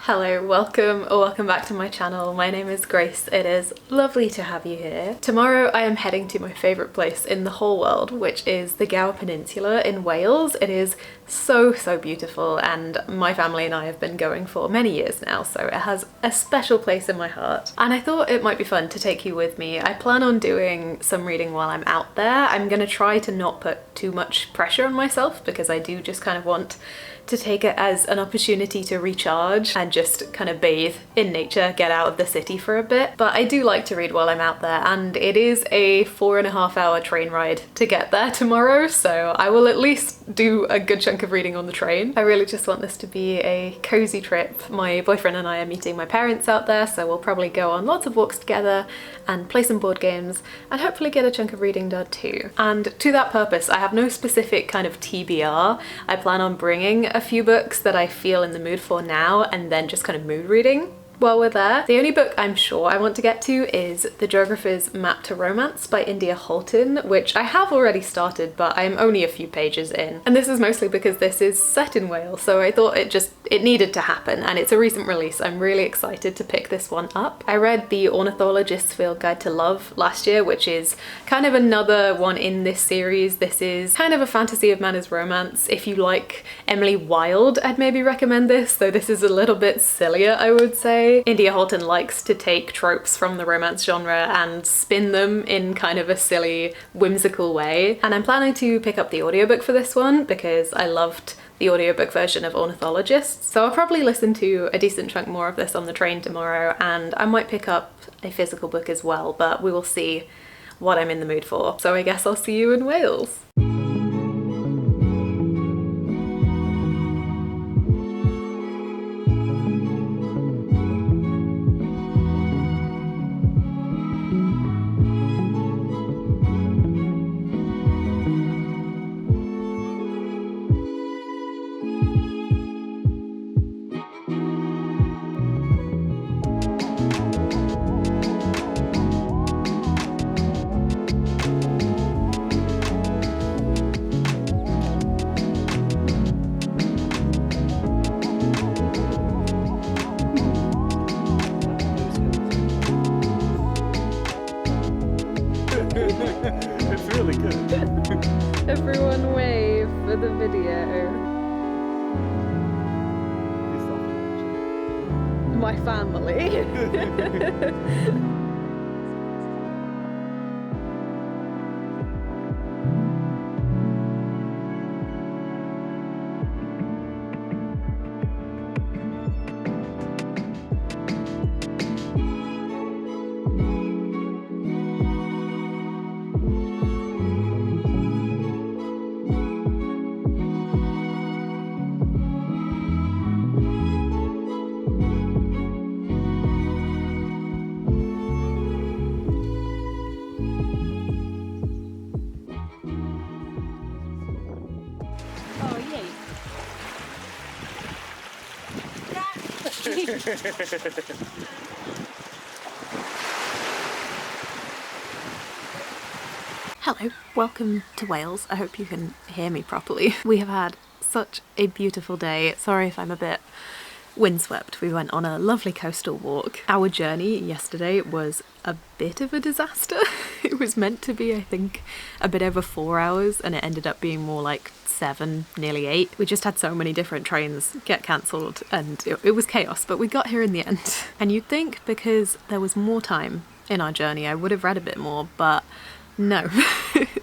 Hello, welcome back to my channel. My name is Grace. It is lovely to have you here. Tomorrow I am heading to my favourite place in the whole world, which is the Gower Peninsula in Wales. It is so beautiful and my family and I have been going for many years now, so it has a special place in my heart. And I thought it might be fun to take you with me. I plan on doing some reading while I'm out there. I'm gonna try to not put too much pressure on myself because I do just kind of want to take it as an opportunity to recharge and just kind of bathe in nature, get out of the city for a bit. But I do like to read while I'm out there, and it is a 4.5 hour train ride to get there tomorrow, so I will at least do a good chunk of reading on the train. I really just want this to be a cozy trip. My boyfriend and I are meeting my parents out there, so we'll probably go on lots of walks together and play some board games and hopefully get a chunk of reading done too. And to that purpose, I have no specific kind of TBR. I plan on bringing a few books that I feel in the mood for now and then just kind of mood reading while we're there. The only book I'm sure I want to get to is The Geographer's Map to Romance by India Halton, which I have already started, but I'm only a few pages in. And this is mostly because this is set in Wales, so I thought it needed to happen, and it's a recent release. I'm really excited to pick this one up. I read The Ornithologist's Field Guide to Love last year, which is kind of another one in this series. This is kind of a fantasy of manners romance. If you like Emily Wilde, I'd maybe recommend this, though this is a little bit sillier, I would say. India Halton likes to take tropes from the romance genre and spin them in kind of a silly, whimsical way. And I'm planning to pick up the audiobook for this one because I loved the audiobook version of Ornithologist. So I'll probably listen to a decent chunk more of this on the train tomorrow, and I might pick up a physical book as well, but we will see what I'm in the mood for. So I guess I'll see you in Wales. It's really good. Everyone wave for the video. My family. Hello, welcome to Wales. I hope you can hear me properly. We have had such a beautiful day. Sorry if I'm a bit windswept. We went on a lovely coastal walk. Our journey yesterday was a bit of a disaster. It was meant to be, I think, a bit over 4 hours, and it ended up being more like 7, nearly 8. We just had so many different trains get cancelled and it was chaos, but we got here in the end. And you'd think because there was more time in our journey I would have read a bit more, but no.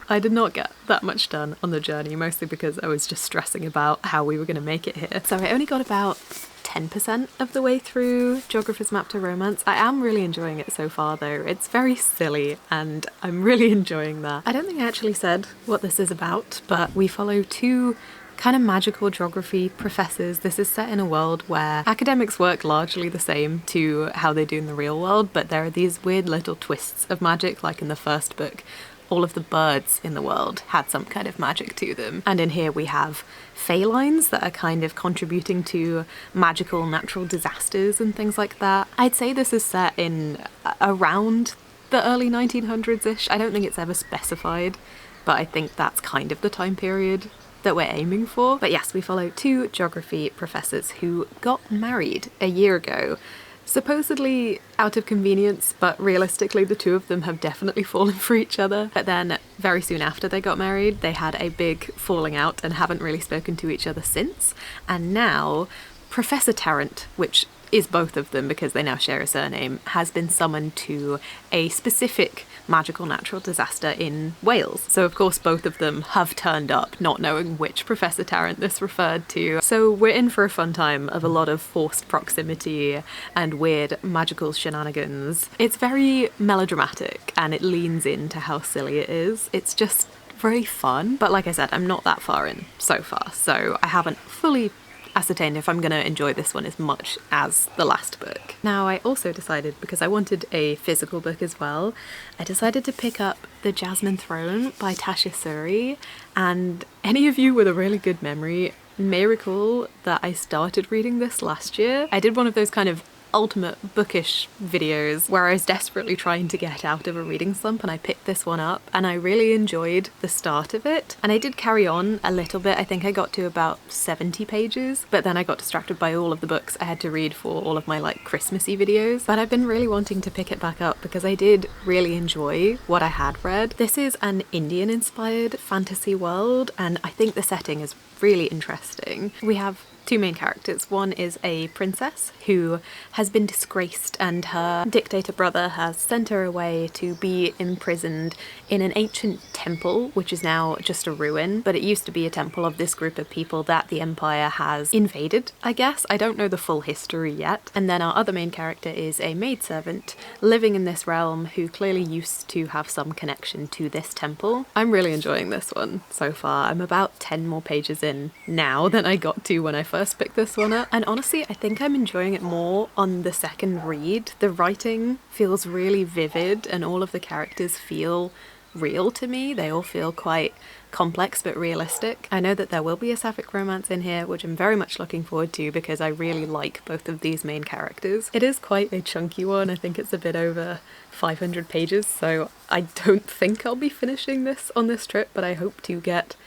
I did not get that much done on the journey, mostly because I was just stressing about how we were going to make it here. So I only got about 10% of the way through Geographer's Map to Romance. I am really enjoying it so far though. It's very silly and I'm really enjoying that. I don't think I actually said what this is about, but we follow two kind of magical geography professors. This is set in a world where academics work largely the same to how they do in the real world, but there are these weird little twists of magic, like in the first book. All of the birds in the world had some kind of magic to them. And in here we have felines that are kind of contributing to magical natural disasters and things like that. I'd say this is set in around the early 1900s-ish. I don't think it's ever specified, but I think that's kind of the time period that we're aiming for. But yes, we follow two geography professors who got married a year ago. Supposedly out of convenience, but realistically the two of them have definitely fallen for each other. But then very soon after they got married, they had a big falling out and haven't really spoken to each other since. And now Professor Tarrant, which is both of them because they now share a surname, has been summoned to a specific magical natural disaster in Wales. So of course both of them have turned up, not knowing which Professor Tarrant this referred to. So we're in for a fun time of a lot of forced proximity and weird magical shenanigans. It's very melodramatic and it leans into how silly it is. It's just very fun. But like I said, I'm not that far in so far, so I haven't fully ascertain if I'm going to enjoy this one as much as the last book. Now I also decided, because I wanted a physical book as well, I decided to pick up The Jasmine Throne by Tasha Suri, and any of you with a really good memory may recall that I started reading this last year. I did one of those kind of ultimate bookish videos where I was desperately trying to get out of a reading slump, and I picked this one up and I really enjoyed the start of it. And I did carry on a little bit. I think I got to about 70 pages, but then I got distracted by all of the books I had to read for all of my like Christmassy videos. But I've been really wanting to pick it back up because I did really enjoy what I had read. This is an Indian inspired fantasy world and I think the setting is really interesting. We have two main characters. One is a princess who has been disgraced and her dictator brother has sent her away to be imprisoned in an ancient temple, which is now just a ruin, but it used to be a temple of this group of people that the Empire has invaded, I guess. I don't know the full history yet. And then our other main character is a maidservant living in this realm who clearly used to have some connection to this temple. I'm really enjoying this one so far. I'm about 10 more pages in now than I got to when I first picked this one up, and honestly I think I'm enjoying it more on the second read. The writing feels really vivid and all of the characters feel real to me. They all feel quite complex but realistic. I know that there will be a sapphic romance in here, which I'm very much looking forward to because I really like both of these main characters. It is quite a chunky one. I think it's a bit over 500 pages, so I don't think I'll be finishing this on this trip, but I hope to get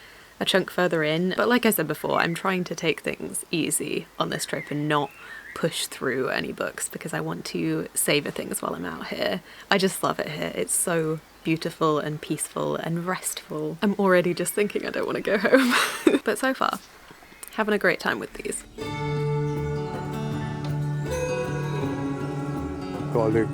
a chunk further in. But like I said before, I'm trying to take things easy on this trip and not push through any books because I want to savor things while I'm out here. I just love it here. It's so beautiful and peaceful and restful. I'm already just thinking I don't want to go home. But so far, having a great time with these. Garlic.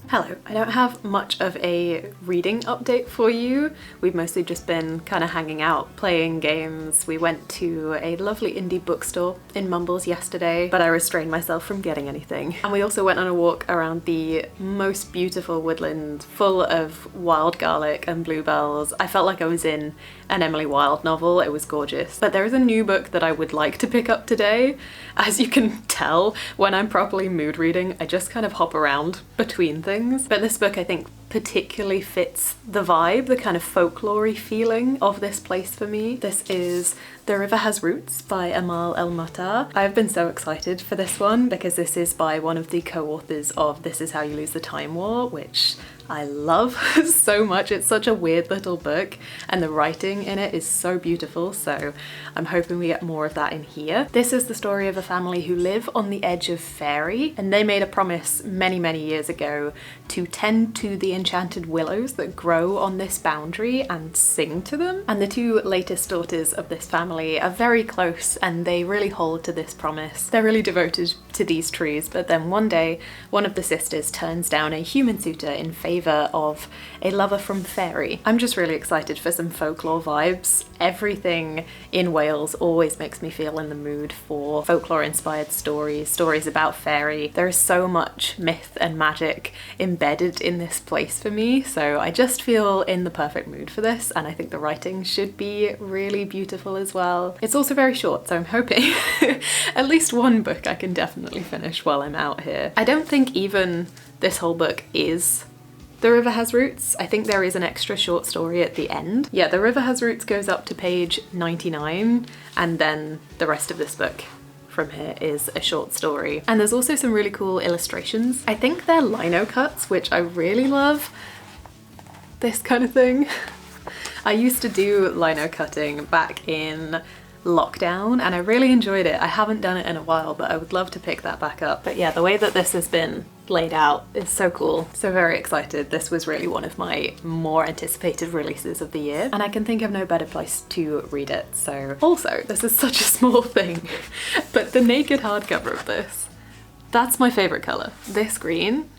Hello, I don't have much of a reading update for you. We've mostly just been kind of hanging out, playing games. We went to a lovely indie bookstore in Mumbles yesterday, but I restrained myself from getting anything. And we also went on a walk around the most beautiful woodland full of wild garlic and bluebells. I felt like I was in an Emily Wilde novel. It was gorgeous. But there is a new book that I would like to pick up today. As you can tell, when I'm properly mood reading, I just kind of hop around between things. But this book I think particularly fits the vibe, the kind of folklore-y feeling of this place for me. This is The River Has Roots by Amal El-Mottar. I've been so excited for this one because this is by one of the co-authors of This Is How You Lose the Time War, which I love so much. It's such a weird little book and the writing in it is so beautiful, so I'm hoping we get more of that in here. This is the story of a family who live on the edge of fairy, and they made a promise many years ago to tend to the enchanted willows that grow on this boundary and sing to them. And the two latest daughters of this family are very close and they really hold to this promise. They're really devoted to these trees, but then one day one of the sisters turns down a human suitor in favour of a lover from fairy. I'm just really excited for some folklore vibes. Everything in Wales always makes me feel in the mood for folklore inspired stories about fairy. There is so much myth and magic embedded in this place for me, so I just feel in the perfect mood for this, and I think the writing should be really beautiful as well. It's also very short, so I'm hoping at least one book I can definitely finish while I'm out here. I don't think even this whole book is The River Has Roots. I think there is an extra short story at the end. Yeah, The River Has Roots goes up to page 99, and then the rest of this book from here is a short story. And there's also some really cool illustrations. I think they're lino cuts, which I really love. This kind of thing. I used to do lino cutting back in lockdown and I really enjoyed it. I haven't done it in a while, but I would love to pick that back up. But yeah, the way that this has been laid out is so cool. So very excited. This was really one of my more anticipated releases of the year, and I can think of no better place to read it. So also, this is such a small thing, but the naked hardcover of this, that's my favorite color. This green,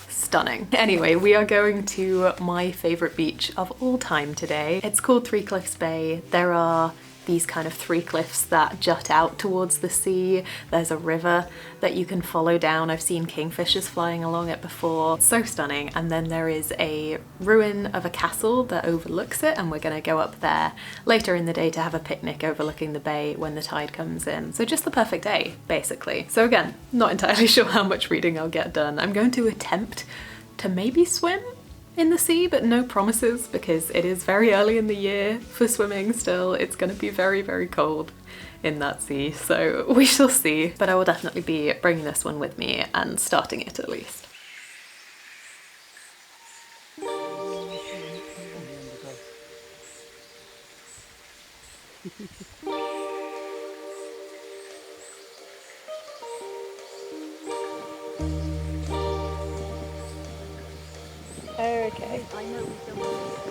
stunning. Anyway, we are going to my favorite beach of all time today. It's called Three Cliffs Bay. There are these kind of three cliffs that jut out towards the sea. There's a river that you can follow down. I've seen kingfishers flying along it before. So stunning. And then there is a ruin of a castle that overlooks it, and we're gonna go up there later in the day to have a picnic overlooking the bay when the tide comes in. So just the perfect day, basically. So again, not entirely sure how much reading I'll get done. I'm going to attempt to maybe swim in the sea, but no promises because it is very early in the year for swimming still. It's going to be very cold in that sea, so we shall see. But I will definitely be bringing this one with me and starting it at least. Okay. I know we don't.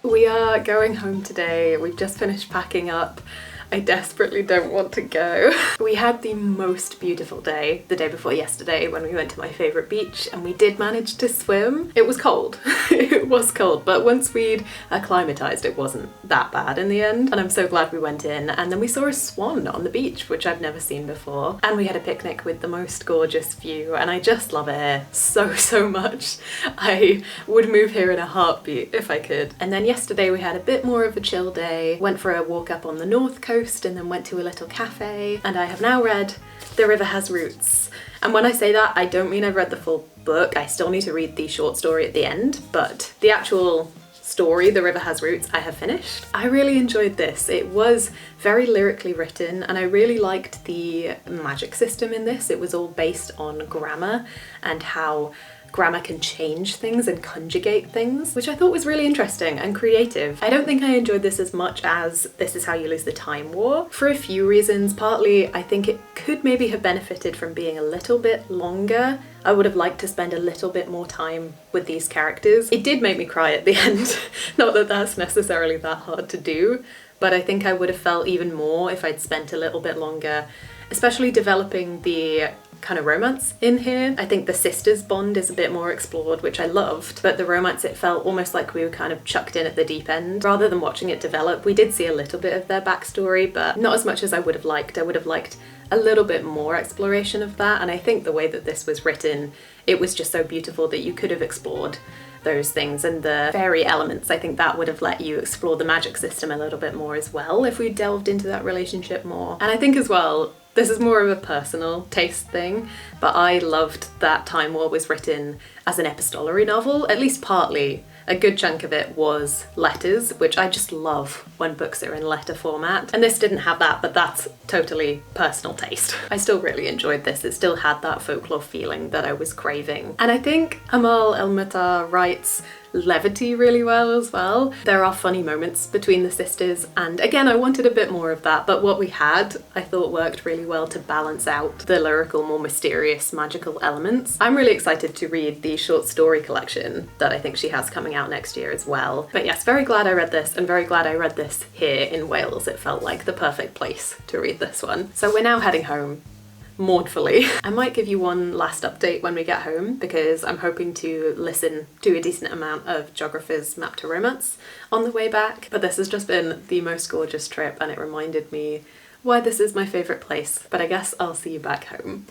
We are going home today. We've just finished packing up. I desperately don't want to go. We had the most beautiful day the day before yesterday when we went to my favourite beach, and we did manage to swim. It was cold. It was cold, but once we'd acclimatised it wasn't that bad in the end, and I'm so glad we went in. And then we saw a swan on the beach, which I've never seen before, and we had a picnic with the most gorgeous view, and I just love it here so much. I would move here in a heartbeat if I could. And then yesterday we had a bit more of a chill day, went for a walk up on the north coast and then went to a little cafe, and I have now read The River Has Roots. And when I say that, I don't mean I've read the full book. I still need to read the short story at the end, but the actual story, The River Has Roots, I have finished. I really enjoyed this. It was very lyrically written and I really liked the magic system in this. It was all based on grammar and how grammar can change things and conjugate things, which I thought was really interesting and creative. I don't think I enjoyed this as much as This Is How You Lose the Time War for a few reasons. Partly, I think it could maybe have benefited from being a little bit longer. I would have liked to spend a little bit more time with these characters. It did make me cry at the end. Not that that's necessarily that hard to do, but I think I would have felt even more if I'd spent a little bit longer, especially developing the kind of romance in here. I think the sisters bond is a bit more explored, which I loved, but the romance, it felt almost like we were kind of chucked in at the deep end rather than watching it develop. We did see a little bit of their backstory, but not as much as I would have liked. I would have liked a little bit more exploration of that, and I think the way that this was written, it was just so beautiful that you could have explored those things. And the fairy elements, I think that would have let you explore the magic system a little bit more as well if we delved into that relationship more. And I think as well, this is more of a personal taste thing, but I loved that Time War was written as an epistolary novel, at least partly. A good chunk of it was letters, which I just love when books are in letter format. And this didn't have that, but that's totally personal taste. I still really enjoyed this. It still had that folklore feeling that I was craving. And I think Amal El-Mutar writes levity really well as well. There are funny moments between the sisters, and again, I wanted a bit more of that, but what we had I thought worked really well to balance out the lyrical, more mysterious, magical elements. I'm really excited to read the short story collection that I think she has coming out next year as well. But yes, very glad I read this, and very glad I read this here in Wales. It felt like the perfect place to read this one. So we're now heading home. Mournfully. I might give you one last update when we get home because I'm hoping to listen to a decent amount of Geographer's Map to Romance on the way back, but this has just been the most gorgeous trip and it reminded me why this is my favourite place. But I guess I'll see you back home.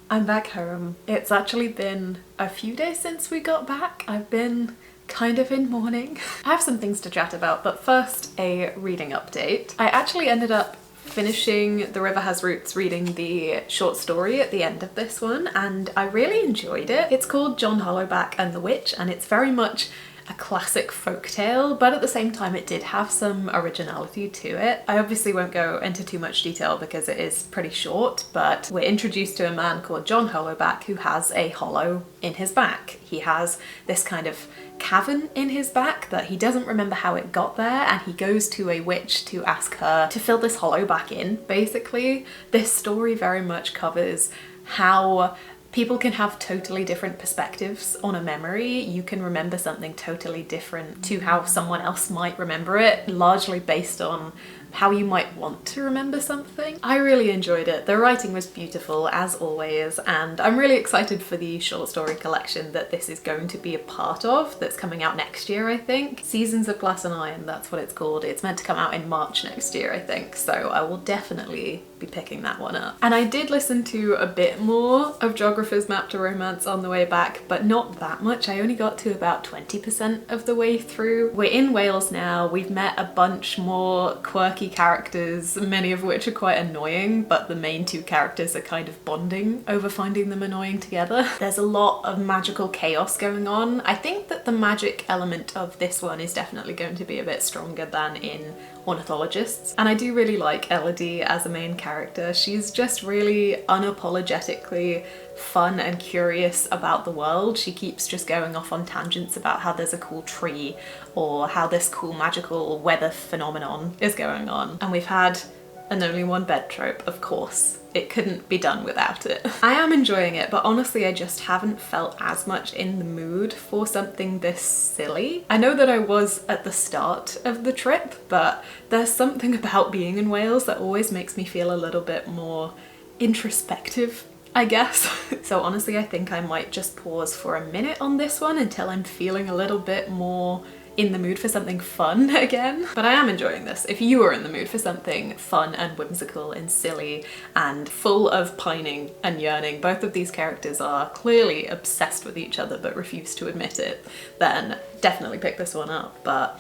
I'm back home. It's actually been a few days since we got back. I've been kind of in mourning. I have some things to chat about, but first a reading update. I actually ended up finishing The River Has Roots, reading the short story at the end of this one, and I really enjoyed it. It's called John Hollowback and the Witch, and it's very much a classic folktale, but at the same time it did have some originality to it. I obviously won't go into too much detail because it is pretty short, but we're introduced to a man called John Hollowback who has a hollow in his back. He has this kind of cavern in his back that he doesn't remember how it got there, and he goes to a witch to ask her to fill this hollow back in, basically. This story very much covers how people can have totally different perspectives on a memory. You can remember something totally different to how someone else might remember it, largely based on how you might want to remember something. I really enjoyed it. The writing was beautiful as always, and I'm really excited for the short story collection that this is going to be a part of, that's coming out next year, I think. Seasons of Glass and Iron, that's what it's called. It's meant to come out in March next year, I think, so I will definitely be picking that one up. And I did listen to a bit more of Geographer's Map to Romance on the way back, but not that much. I only got to about 20% of the way through. We're in Wales now. We've met a bunch more quirky characters, many of which are quite annoying, but the main two characters are kind of bonding over finding them annoying together. There's a lot of magical chaos going on. I think that the magic element of this one is definitely going to be a bit stronger than in Ornithologists. And I do really like Elodie as a main character. She's just really unapologetically fun and curious about the world. She keeps just going off on tangents about how there's a cool tree or how this cool magical weather phenomenon is going on. And we've had an only one bed trope, of course. It couldn't be done without it. I am enjoying it, but honestly I just haven't felt as much in the mood for something this silly. I know that I was at the start of the trip, but there's something about being in Wales that always makes me feel a little bit more introspective, I guess. So honestly, I think I might just pause for a minute on this one until I'm feeling a little bit more in the mood for something fun again. But I am enjoying this. If you are in the mood for something fun and whimsical and silly and full of pining and yearning, both of these characters are clearly obsessed with each other but refuse to admit it, then definitely pick this one up. But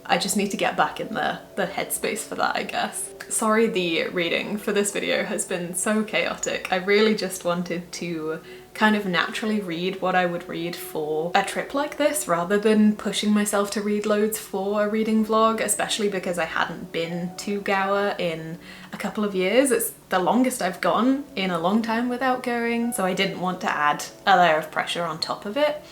I just need to get back in the headspace for that, I guess. Sorry the reading for this video has been so chaotic. I really just wanted to kind of naturally read what I would read for a trip like this rather than pushing myself to read loads for a reading vlog, especially because I hadn't been to Gower in a couple of years. It's the longest I've gone in a long time without going, so I didn't want to add a layer of pressure on top of it.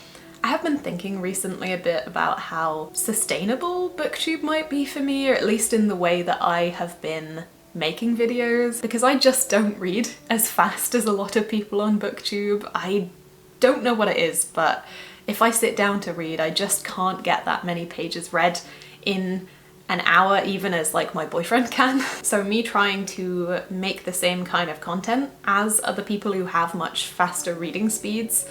I have been thinking recently a bit about how sustainable booktube might be for me, or at least in the way that I have been making videos, because I just don't read as fast as a lot of people on booktube. I don't know what it is, but if I sit down to read, I just can't get that many pages read in an hour, even as like my boyfriend can. So me trying to make the same kind of content as other people who have much faster reading speeds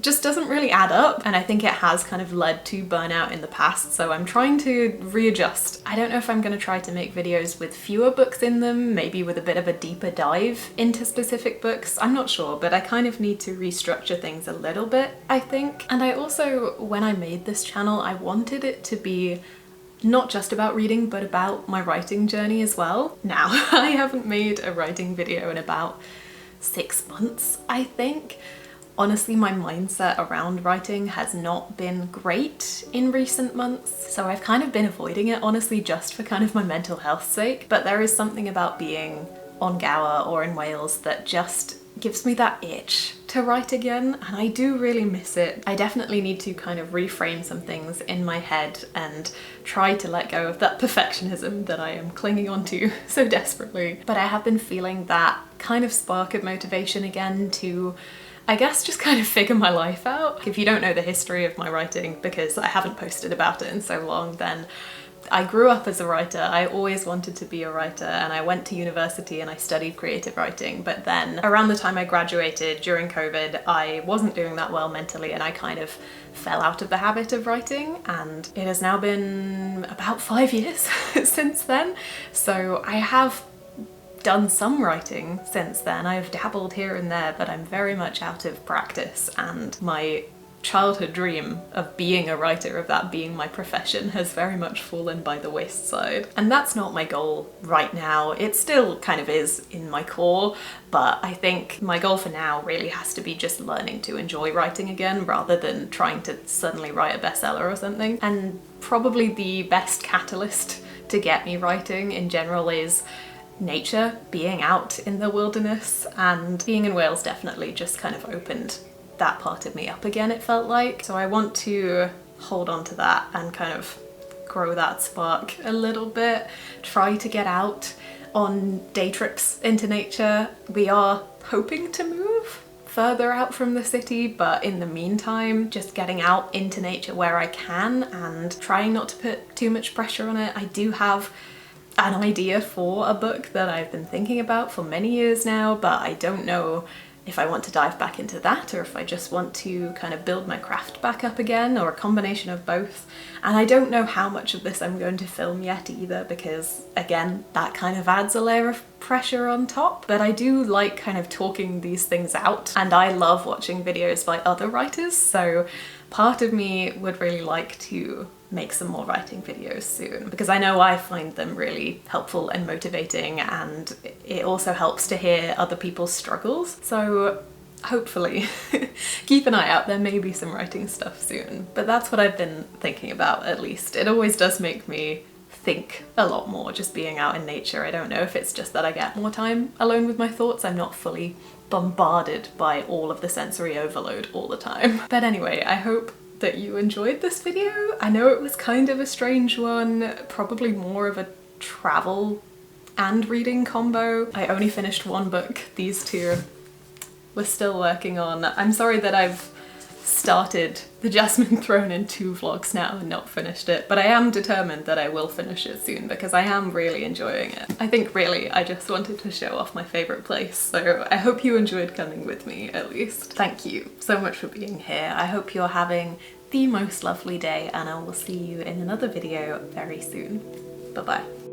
just doesn't really add up, and I think it has kind of led to burnout in the past, so I'm trying to readjust. I don't know if I'm going to try to make videos with fewer books in them, maybe with a bit of a deeper dive into specific books, I'm not sure, but I kind of need to restructure things a little bit, I think. And I also, when I made this channel, I wanted it to be not just about reading, but about my writing journey as well. Now, I haven't made a writing video in about 6 months, I think. Honestly, my mindset around writing has not been great in recent months, so I've kind of been avoiding it, honestly, just for kind of my mental health's sake. But there is something about being on Gower or in Wales that just gives me that itch to write again, and I do really miss it. I definitely need to kind of reframe some things in my head and try to let go of that perfectionism that I am clinging onto so desperately. But I have been feeling that kind of spark of motivation again to, I guess, just kind of figure my life out. If you don't know the history of my writing, because I haven't posted about it in so long, then I grew up as a writer. I always wanted to be a writer, and I went to university and I studied creative writing, but then around the time I graduated during COVID, I wasn't doing that well mentally and I kind of fell out of the habit of writing, and it has now been about 5 years since then. So I have done some writing since then. I've dabbled here and there, but I'm very much out of practice, and my childhood dream of being a writer, of that being my profession, has very much fallen by the wayside. And that's not my goal right now. It still kind of is in my core, but I think my goal for now really has to be just learning to enjoy writing again, rather than trying to suddenly write a bestseller or something. And probably the best catalyst to get me writing in general is nature, being out in the wilderness, and being in Wales definitely just kind of opened that part of me up again, it felt like. So I want to hold on to that and kind of grow that spark a little bit, try to get out on day trips into nature. We are hoping to move further out from the city, but in the meantime, just getting out into nature where I can and trying not to put too much pressure on it. I do have an idea for a book that I've been thinking about for many years now, but I don't know if I want to dive back into that or if I just want to kind of build my craft back up again, or a combination of both. And I don't know how much of this I'm going to film yet either, because again, that kind of adds a layer of pressure on top. But I do like kind of talking these things out, and I love watching videos by other writers, so part of me would really like to make some more writing videos soon, because I know I find them really helpful and motivating, and it also helps to hear other people's struggles. So hopefully keep an eye out, there may be some writing stuff soon. But that's what I've been thinking about, at least. It always does make me think a lot more, just being out in nature. I don't know if it's just that I get more time alone with my thoughts. I'm not fully bombarded by all of the sensory overload all the time. But anyway, I hope that you enjoyed this video. I know it was kind of a strange one, probably more of a travel and reading combo. I only finished one book, these two we're still working on. I'm sorry that I've started The Jasmine Throne in 2 vlogs now and not finished it, but I am determined that I will finish it soon because I am really enjoying it. I think really I just wanted to show off my favourite place, so I hope you enjoyed coming with me at least. Thank you so much for being here. I hope you're having the most lovely day, and I will see you in another video very soon. Bye bye.